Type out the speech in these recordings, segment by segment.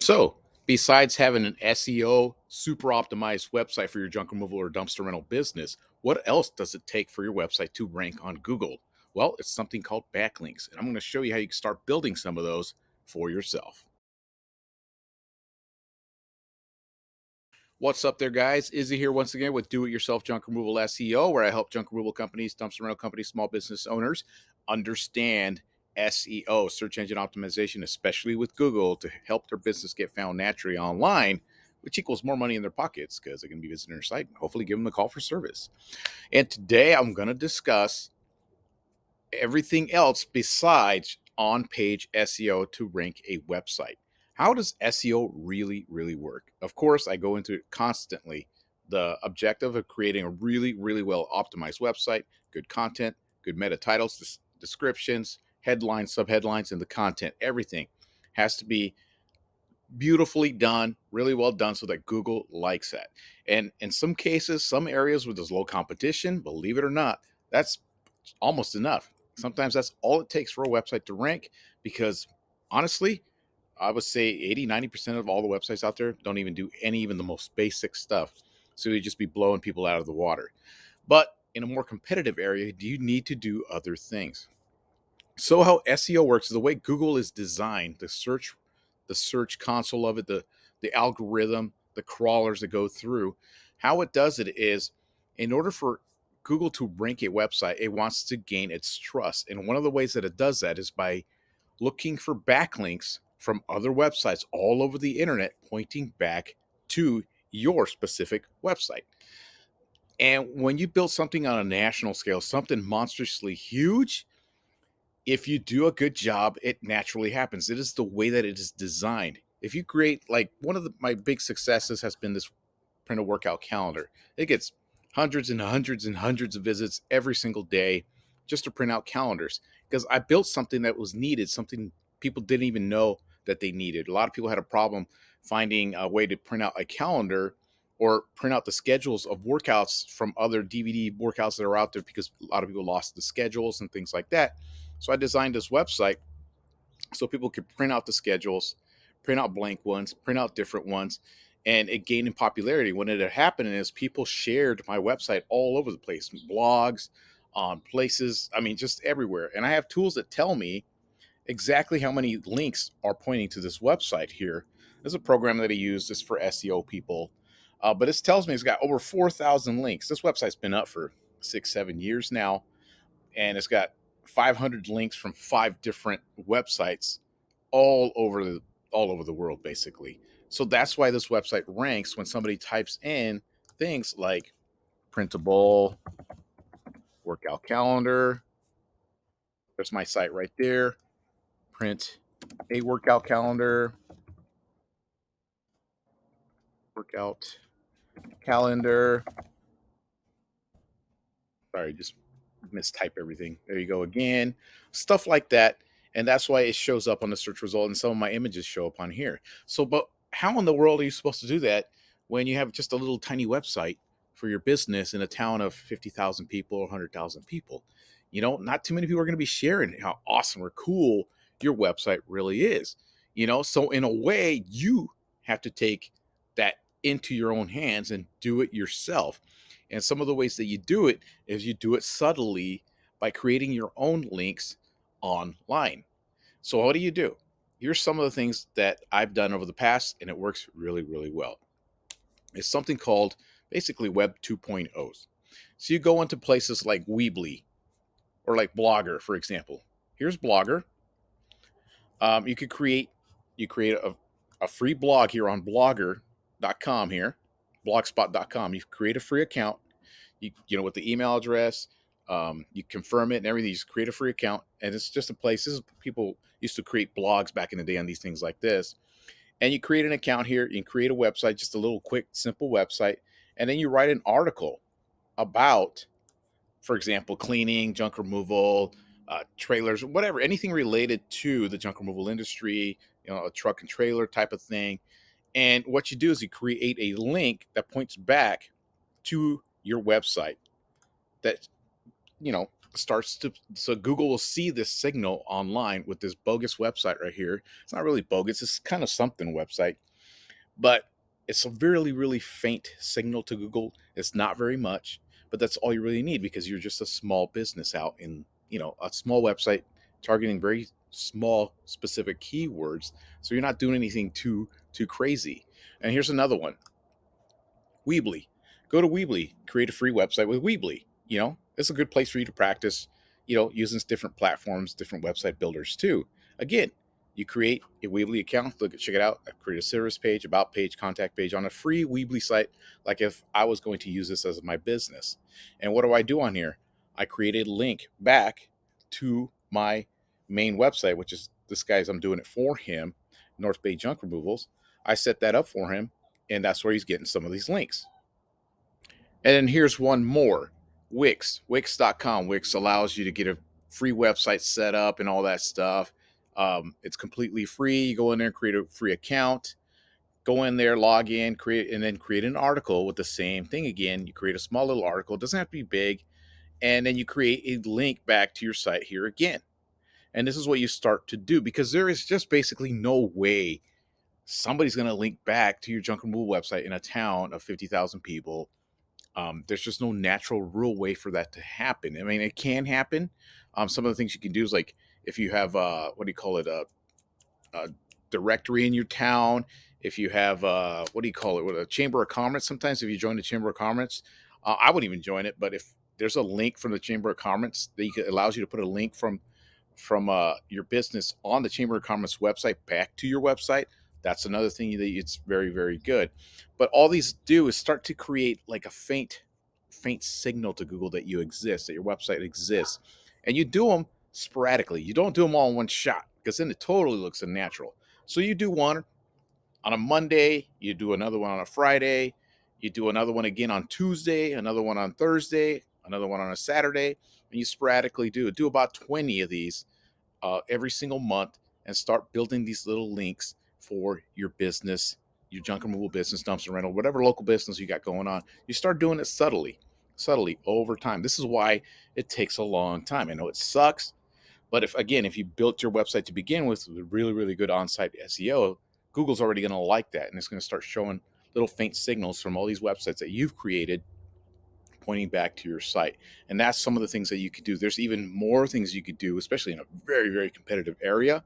So, besides having an SEO super optimized website for your junk removal or dumpster rental business, what else does it take for your website to rank on Google? Well, it's something called backlinks, and I'm going to show you how you can start building some of those for yourself. What's up there, guys? Izzy here once again with Do It Yourself Junk Removal SEO, where I help junk removal companies, dumpster rental companies, small business owners understand SEO, search engine optimization, especially with Google, to help their business get found naturally online, which equals more money in their pockets because they can be visiting their site and hopefully give them a call for service. And today I'm going to discuss everything else besides on page SEO to rank a website. How does SEO really work? Of course, I go into it constantly. The objective of creating a really well optimized website, good content, good meta titles, descriptions, headlines, subheadlines, and the content, everything has to be beautifully done, really well done so that Google likes that. And in some cases, some areas where there's low competition, believe it or not, that's almost enough. Sometimes that's all it takes for a website to rank because honestly, I would say 80-90% of all the websites out there don't even do even the most basic stuff. So you just be blowing people out of the water. But in a more competitive area, do you need to do other things? So how SEO works is the way Google is designed, the search console of it, the algorithm, the crawlers that go through. How it does it is in order for Google to rank a website, it wants to gain its trust. And one of the ways that it does that is by looking for backlinks from other websites all over the internet pointing back to your specific website. And when you build something on a national scale, something monstrously huge, if you do a good job, it naturally happens. It is the way that it is designed. If you create, like, one of my big successes has been this print a workout calendar. It gets hundreds and hundreds and hundreds of visits every single day just to print out calendars because I built something that was needed, something people didn't even know that they needed. A lot of people had a problem finding a way to print out a calendar or print out the schedules of workouts from other DVD workouts that are out there because a lot of people lost the schedules and things like that. So I designed this website so people could print out the schedules, print out blank ones, print out different ones, and it gained in popularity. When it had happened is people shared my website all over the place, blogs, on places, I mean, just everywhere. And I have tools that tell me exactly how many links are pointing to this website here. There's a program that I use this for SEO people, but it tells me it's got over 4,000 links. This website's been up for 6-7 years now, and it's got 500 links from 5 different websites all over the world, basically. So that's why this website ranks when somebody types in things like printable workout calendar. There's my site right there. Print a workout calendar. Workout calendar. Sorry, just mistype everything. There you go again. Stuff like that. And that's why it shows up on the search result and some of my images show up on here. So, but how in the world are you supposed to do that when you have just a little tiny website for your business in a town of 50,000 people or 100,000 people? Not too many people are going to be sharing how awesome or cool your website really is. So in a way, you have to take that into your own hands and do it yourself. And some of the ways that you do it is you do it subtly by creating your own links online. So what do you do? Here's some of the things that I've done over the past, and it works really well. It's something called basically Web 2.0s. So you go into places like Weebly or like Blogger, for example. Here's Blogger. You create a free blog here on blogger.com here, blogspot.com. You create a free account. With the email address, you confirm it and everything. You just create a free account, and it's just a place. This is people used to create blogs back in the day on these things like this. And you create an account here. You can create a website, just a little quick, simple website, and then you write an article about, for example, cleaning, junk removal, trailers, whatever, anything related to the junk removal industry. A truck and trailer type of thing. And what you do is you create a link that points back to your website that starts to, so Google will see this signal online with this bogus website right here. It's not really bogus, it's kind of something website, but it's a really, really faint signal to Google. It's not very much, but that's all you really need because you're just a small business out in, a small website targeting very small specific keywords. So you're not doing anything too crazy. And here's another one. Weebly. Go to Weebly, create a free website with Weebly. It's a good place for you to practice, using different platforms, different website builders too. Again, you create a Weebly account, check it out, create a service page, about page, contact page on a free Weebly site, like if I was going to use this as my business. And what do I do on here? I create a link back to my main website, which is this guy's, I'm doing it for him, North Bay Junk Removals. I set that up for him, and that's where he's getting some of these links. And then here's one more. Wix.com. Wix allows you to get a free website set up and all that stuff. It's completely free. You go in there and create a free account. Go in there, log in, create an article with the same thing again. You create a small little article. It doesn't have to be big. And then you create a link back to your site here again. And this is what you start to do, because there is just basically no way somebody's going to link back to your junk removal website in a town of 50,000 people. There's just no natural, real way for that to happen. I mean, it can happen. Some of the things you can do is, like, if you have what do you call it, a directory in your town. If you have what do you call it, a chamber of commerce. Sometimes if you join the chamber of commerce, I wouldn't even join it. But if there's a link from the chamber of commerce that allows you to put a link from your business on the chamber of commerce website back to your website, that's another thing that it's very, very good. But all these do is start to create like a faint signal to Google that you exist, that your website exists. And you do them sporadically. You don't do them all in one shot, because then it totally looks unnatural. So you do one on a Monday, you do another one on a Friday, you do another one again on Tuesday, another one on Thursday, another one on a Saturday, and you sporadically do about 20 of these every single month, and start building these little links for your business, your junk removal business, dumpster rental, whatever local business you got going on. You start doing it subtly over time. This is why it takes a long time. I know it sucks, but if you built your website to begin with really, really good on-site SEO, Google's already going to like that, and it's going to start showing little faint signals from all these websites that you've created pointing back to your site. And that's some of the things that you could do. There's even more things you could do, especially in a very, very competitive area,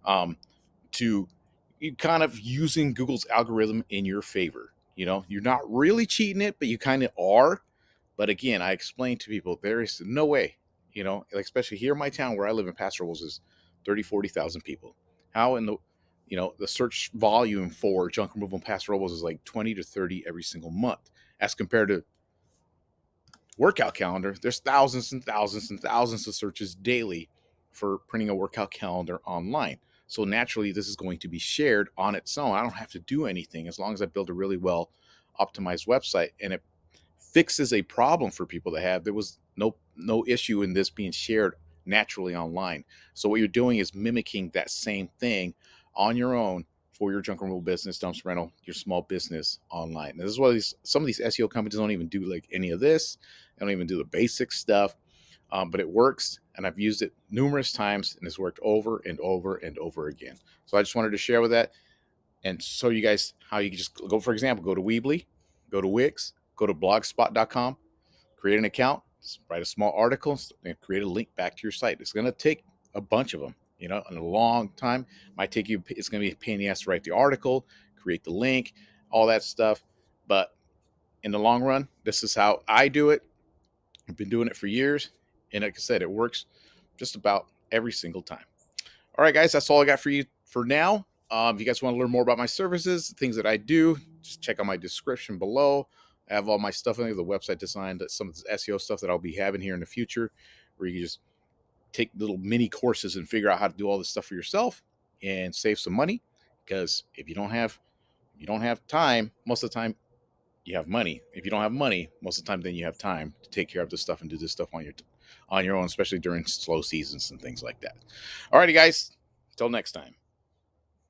to you kind of using Google's algorithm in your favor. You're not really cheating it, but you kind of are. But again, I explain to people, there is no way, like, especially here in my town where I live in, Paso Robles is 40,000 people. How in the search volume for junk removal in Paso Robles is like 20 to 30 every single month, as compared to workout calendar. There's thousands and thousands and thousands of searches daily for printing a workout calendar online. So naturally, this is going to be shared on its own. I don't have to do anything as long as I build a really well optimized website, and it fixes a problem for people to have. There was no issue in this being shared naturally online. So what you're doing is mimicking that same thing on your own for your junk removal business, dumpster rental, your small business online. And this is why some of these SEO companies don't even do like any of this. They don't even do the basic stuff, but it works. And I've used it numerous times, and it's worked over and over and over again. So I just wanted to share with that and show you guys how you can just go, for example, go to Weebly, go to Wix, go to blogspot.com, create an account, write a small article, and create a link back to your site. It's going to take a bunch of them, in a long time. Might take you, it's going to be a pain in the ass to write the article, create the link, all that stuff. But in the long run, this is how I do it. I've been doing it for years. And like I said, it works just about every single time. All right, guys, that's all I got for you for now. If you guys want to learn more about my services, things that I do, just check out my description below. I have all my stuff in there, the website design, some of the SEO stuff that I'll be having here in the future, where you can just take little mini courses and figure out how to do all this stuff for yourself and save some money. Because if you don't have time, most of the time you have money. If you don't have money, most of the time then you have time to take care of this stuff and do this stuff on your own, especially during slow seasons and things like that. All righty, guys. Until next time.